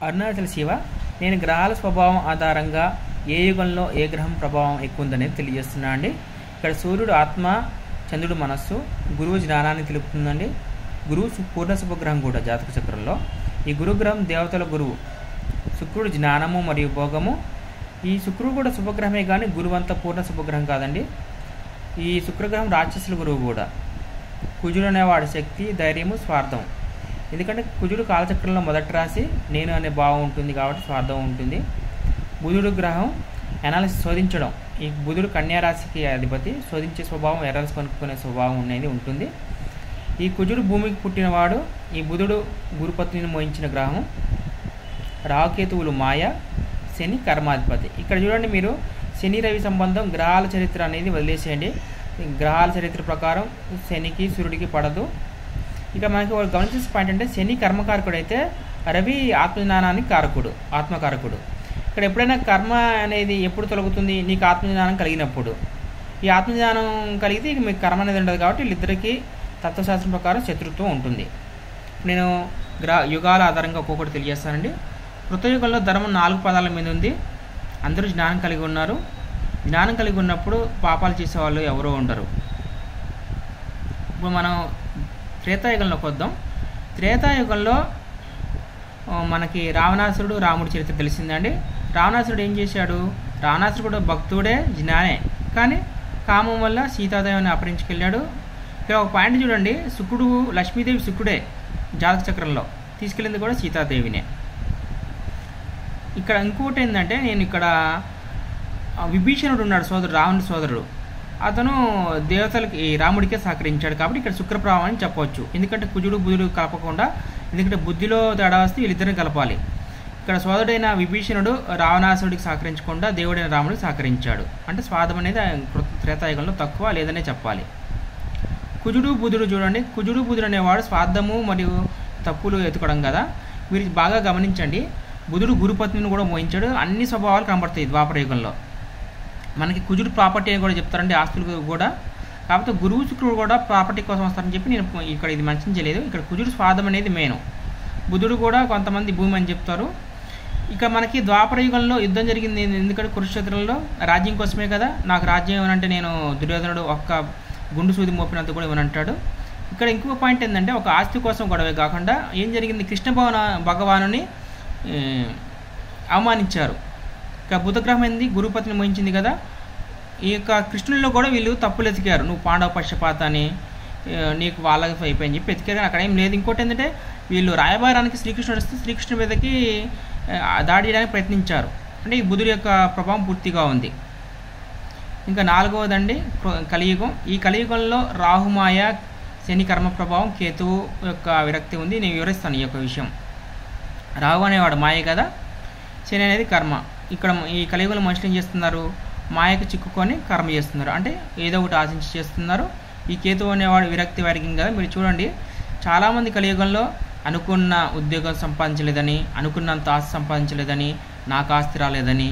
అరుణాచల శివ, నేను గ్రహాల స్వభావం ఆధారంగా ఏ యుగంలో ఏ గ్రహం ప్రభావం ఎక్కువ ఉందనేది తెలియజేస్తున్నా అండి. ఇక్కడ సూర్యుడు ఆత్మ, చంద్రుడు మనస్సు, గురువు జ్ఞానాన్ని తెలుపుతుందండి. గురువు పూర్ణ శుభగ్రహం కూడా జాతక చక్రంలో. ఈ గురుగ్రహం దేవతల గురువు. శుక్రుడు జ్ఞానము మరియు భోగము. ఈ శుక్రుడు కూడా శుభగ్రహమే కానీ గురువు అంతా పూర్ణ శుభగ్రహం కాదండి. ఈ శుక్రగ్రహం రాక్షసుల గురువు కూడా. కుజుడు అనేవాడు శక్తి, ధైర్యము, స్వార్థం. ఎందుకంటే కుజుడు కాలచక్రంలో మొదటి రాశి, నేను అనే భావం ఉంటుంది కాబట్టి స్వార్థం ఉంటుంది. బుధుడు గ్రహం అనాలిసిస్ శోధించడం. ఈ బుధుడు కన్యా రాశికి అధిపతి, శోధించే స్వభావం, ఎర్రర్స్ కనుక్కునే స్వభావం అనేది ఉంటుంది. ఈ కుజుడు భూమికి పుట్టినవాడు. ఈ బుధుడు గురుపత్నిని మోయించిన గ్రహం. రాహుకేతువులు మాయ, శని కర్మాధిపతి. ఇక్కడ చూడండి మీరు, శని రవి సంబంధం గ్రహాల చరిత్ర అనేది వదిలేసేయండి. గ్రహాల చరిత్ర ప్రకారం శనికి సూర్యుడికి పడదు. ఇక మనకి గమనించిన పాయింట్ అంటే శని కర్మకారకుడు అయితే రవి ఆత్మజ్ఞానానికి కారకుడు, ఆత్మకారకుడు. ఇక్కడ ఎప్పుడైనా కర్మ అనేది ఎప్పుడు తొలగుతుంది? నీకు ఆత్మజ్ఞానం కలిగినప్పుడు. ఈ ఆత్మజ్ఞానం కలిగితే ఇక మీకు కర్మ అనేది ఉండదు కాబట్టి వీళ్ళిద్దరికీ తత్వశాస్త్రం ప్రకారం శత్రుత్వం ఉంటుంది. నేను యుగాల ఆధారంగా ఒక్కొక్కటి తెలియజేస్తానండి. కృతయుగంలో ధర్మం 4 పదాల మీద ఉంది. అందరూ జ్ఞానం కలిగి ఉన్నారు. జ్ఞానం కలిగి ఉన్నప్పుడు పాపాలు చేసేవాళ్ళు ఎవరో ఉండరు. ఇప్పుడు మనం త్రేతాయుగంలోకి వద్దాం. త్రేతాయుగంలో మనకి రావణాసురుడు, రాముడి చరిత్ర తెలిసిందండి. రావణాసురుడు ఏం చేశాడు? రావణాసురుడు కూడా భక్తుడే, జ్ఞానే, కానీ కామం వల్ల సీతాదేవిని అపహరించుకెళ్ళాడు. ఇక్కడ ఒక పాయింట్ చూడండి, శుక్రుడు, లక్ష్మీదేవి శుక్రుడే జాతక చక్రంలో, తీసుకెళ్ళింది కూడా సీతాదేవినే. ఇక్కడ ఇంకోటి ఏంటంటే, నేను ఇక్కడ విభీషణుడు ఉన్నాడు, సోదరుడు, రావణుడి సోదరుడు. అతను దేవతలకి, రాముడికే సహకరించాడు కాబట్టి ఇక్కడ శుక్రప్రభావం అని చెప్పవచ్చు. ఎందుకంటే కుజుడు బుధుడు కలపకుండా, ఎందుకంటే బుద్ధిలో తేడా వస్తే వీళ్ళిద్దరిని కలపాలి. ఇక్కడ సోదరుడైన విభీషణుడు రావణాసుడికి సహకరించకుండా దేవుడైన రాముడికి సహకరించాడు. అంటే స్వార్థం అనేది త్రేతాయుగంలో తక్కువ లేదనే చెప్పాలి. కుజుడు బుధుడు చూడండి, కుజుడు బుధుడు అనేవాడు స్వార్థము మరియు తప్పులు ఎత్తుకోవడం కదా. మీరు బాగా గమనించండి, బుధుడు గురుపత్నిని కూడా మోయించాడు. అన్ని స్వభావాలు కనబడతాయి ద్వాపరయుగంలో. మనకి కుజుడు ప్రాపర్టీ అని కూడా చెప్తారండి, ఆస్తులు కూడా. కాకపోతే గురువు శుక్రుడు కూడా ప్రాపర్టీ కోసం వస్తారని చెప్పి నేను ఇక్కడ ఇది మెన్షన్ చేయలేదు. ఇక్కడ కుజుడు స్వార్థం అనేది మెయిన్. బుధుడు కూడా కొంతమంది భూమి అని చెప్తారు. ఇక మనకి ద్వాపరయుగంలో యుద్ధం జరిగింది. ఎందుకంటే కురుక్షేత్రంలో రాజ్యం కోసమే కదా. నాకు రాజ్యం ఏమనంటే నేను దుర్యోధనుడు ఒక్క గుండు సూది మోపినంత కూడా ఏమనంటాడు. ఇక్కడ ఇంకొక పాయింట్ ఏంటంటే, ఒక ఆస్తి కోసం గొడవే కాకుండా ఏం జరిగింది, కృష్ణ భగవానుని అవమానించారు. ఇక బుధగ్రహం ఏంది, గురుపతిని మోయించింది కదా. ఈ యొక్క కృష్ణుల్లో కూడా వీళ్ళు తప్పులు ఎతికారు. నువ్వు పాండవ పక్షపాత అని, నీకు వాళ్ళకి అయిపోయింది చెప్పి ఎతికారు, కానీ అక్కడ ఏం లేదు. ఇంకోటి ఏంటంటే, వీళ్ళు రాయబారానికి శ్రీకృష్ణుడు వస్తే శ్రీకృష్ణుడి మీదకి దాడి చేయడానికి ప్రయత్నించారు. అంటే ఈ బుధుడి యొక్క ప్రభావం పూర్తిగా ఉంది. ఇంకా 4వదండి కలియుగం. ఈ కలియుగంలో రాహుమాయ, శని కర్మ ప్రభావం, కేతువు యొక్క విరక్తి ఉంది. నేను వివరిస్తాను ఈ యొక్క విషయం. రాహు అనేవాడు మాయ కదా, శని అనేది కర్మ. ఇక్కడ ఈ కలియుగంలో మనుషులు ఏం చేస్తున్నారు? మాయకు చిక్కుకొని కర్మ చేస్తున్నారు, అంటే ఏదో ఒకటి ఆశించి చేస్తున్నారు. ఈ కేతువు అనేవాడు విరక్తి వైరాగ్యం కదా. మీరు చూడండి, చాలామంది కలియుగంలో అనుకున్న ఉద్యోగం సంపాదించలేదని, అనుకున్నంత ఆస్తి సంపాదించలేదని, నాకు ఆస్తి రాలేదని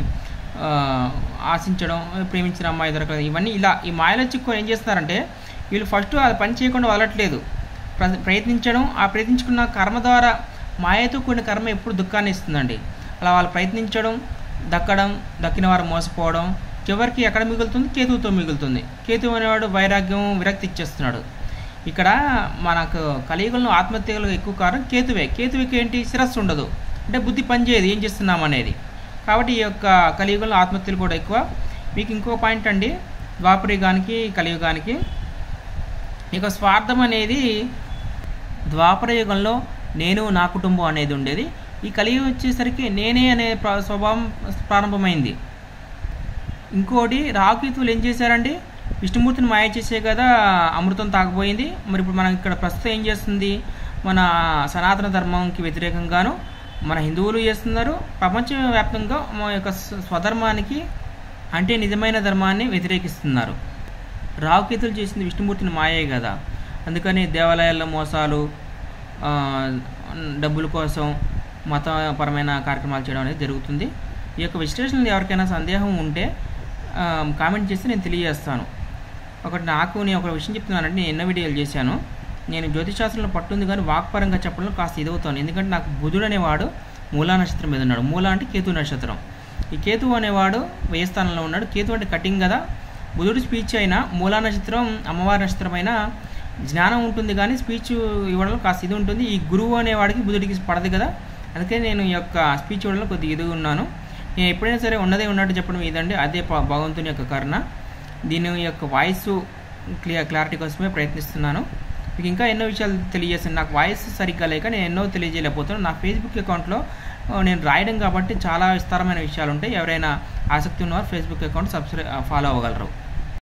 ఆశించడం, ప్రేమించిన అమ్మాయి దొరకలేదు, ఇవన్నీ ఇలా ఈ మాయలో చిక్కుకొని ఏం చేస్తున్నారంటే, వీళ్ళు ఫస్ట్ అది పని చేయకుండా వదలట్లేదు, ప్రయత్నించడం. ఆ ప్రయత్నించుకున్న కర్మ ద్వారా, మాయతో కూడిన కర్మ ఎప్పుడు దుఃఖాన్ని ఇస్తుందండి. అలా వాళ్ళు ప్రయత్నించడం, దక్కడం, దక్కిన వారు మోసపోవడం, చివరికి ఎక్కడ మిగులుతుంది? కేతువుతో మిగులుతుంది. కేతువు అనేవాడు వైరాగ్యం, విరక్తి ఇచ్చేస్తున్నాడు. ఇక్కడ మనకు కలియుగంలో ఆత్మహత్యలు ఎక్కువ కారణం కేతువే. కేతువుకి ఏంటి? శిరస్సు ఉండదు, అంటే బుద్ధి పనిచేయదు ఏం చేస్తున్నాం అనేది. కాబట్టి ఈ యొక్క కలియుగంలో ఆత్మహత్యలు కూడా ఎక్కువ. మీకు ఇంకో పాయింట్ అండి, ద్వాపరయుగానికి కలియుగానికి ఇక స్వార్థం అనేది ద్వాపరయుగంలో నేను, నా కుటుంబం అనేది ఉండేది. ఈ కలియుగం వచ్చేసరికి నేనే అనే స్వభావం ప్రారంభమైంది. ఇంకోటి, రాహుకేతువులు ఏం చేశారండి? విష్ణుమూర్తిని మాయ చేసే కదా అమృతం తాగబోయింది. మరి ఇప్పుడు మనం ఇక్కడ ప్రస్తుతం ఏం చేస్తుంది? మన సనాతన ధర్మంకి వ్యతిరేకంగాను మన హిందువులు చేస్తున్నారు. ప్రపంచవ్యాప్తంగా మన యొక్క స్వధర్మానికి, అంటే నిజమైన ధర్మాన్ని వ్యతిరేకిస్తున్నారు. రాహుకేతువులు చేసింది విష్ణుమూర్తిని మాయే కదా. అందుకని దేవాలయాల్లో మోసాలు, డబ్బుల కోసం మతపరమైన కార్యక్రమాలు చేయడం అనేది జరుగుతుంది. ఈ యొక్క విశ్లేషణలో ఎవరికైనా సందేహం ఉంటే కామెంట్ చేస్తే నేను తెలియజేస్తాను. నేను ఒక విషయం చెప్తున్నానంటే, నేను ఎన్నో వీడియోలు చేశాను. నేను జ్యోతిషాస్త్రంలో పట్టుంది కానీ వాక్పరంగా చెప్పడంలో కాస్త ఇదవుతాను. ఎందుకంటే నాకు బుధుడు అనేవాడు మూలా నక్షత్రం మీద ఉన్నాడు. మూల అంటే కేతు నక్షత్రం. ఈ కేతు అనేవాడు వ్యయ స్థానంలో ఉన్నాడు. కేతు అంటే కటింగ్ కదా. బుధుడి స్పీచ్ అయినా మూలా నక్షత్రం అమ్మవారి నక్షత్రం అయినా జ్ఞానం ఉంటుంది కానీ స్పీచ్ ఇవ్వడంలో కాస్త ఇది ఉంటుంది. ఈ గురువు అనేవాడికి బుధుడికి పడదు కదా, అందుకే నేను ఈ యొక్క స్పీచ్ ఇవ్వడంలో కొద్దిగా ఇది ఉన్నాను. నేను ఎప్పుడైనా సరే ఉన్నదే ఉన్నట్టు చెప్పడం ఇదండి, అదే భగవంతుని యొక్క కరుణ. దీని యొక్క వాయిస్ క్లారిటీ కోసమే ప్రయత్నిస్తున్నాను. మీకు ఇంకా ఎన్నో విషయాలు తెలియజేస్తాను. నాకు వాయిస్ సరిగ్గా లేక నేను ఎన్నో తెలియజేయలేకపోతున్నాను. నా ఫేస్బుక్ అకౌంట్లో నేను రాయడం కాబట్టి చాలా విస్తారమైన విషయాలు ఉంటాయి. ఎవరైనా ఆసక్తి ఉన్నవారు ఫేస్బుక్ అకౌంట్ ఫాలో అవ్వగలరు.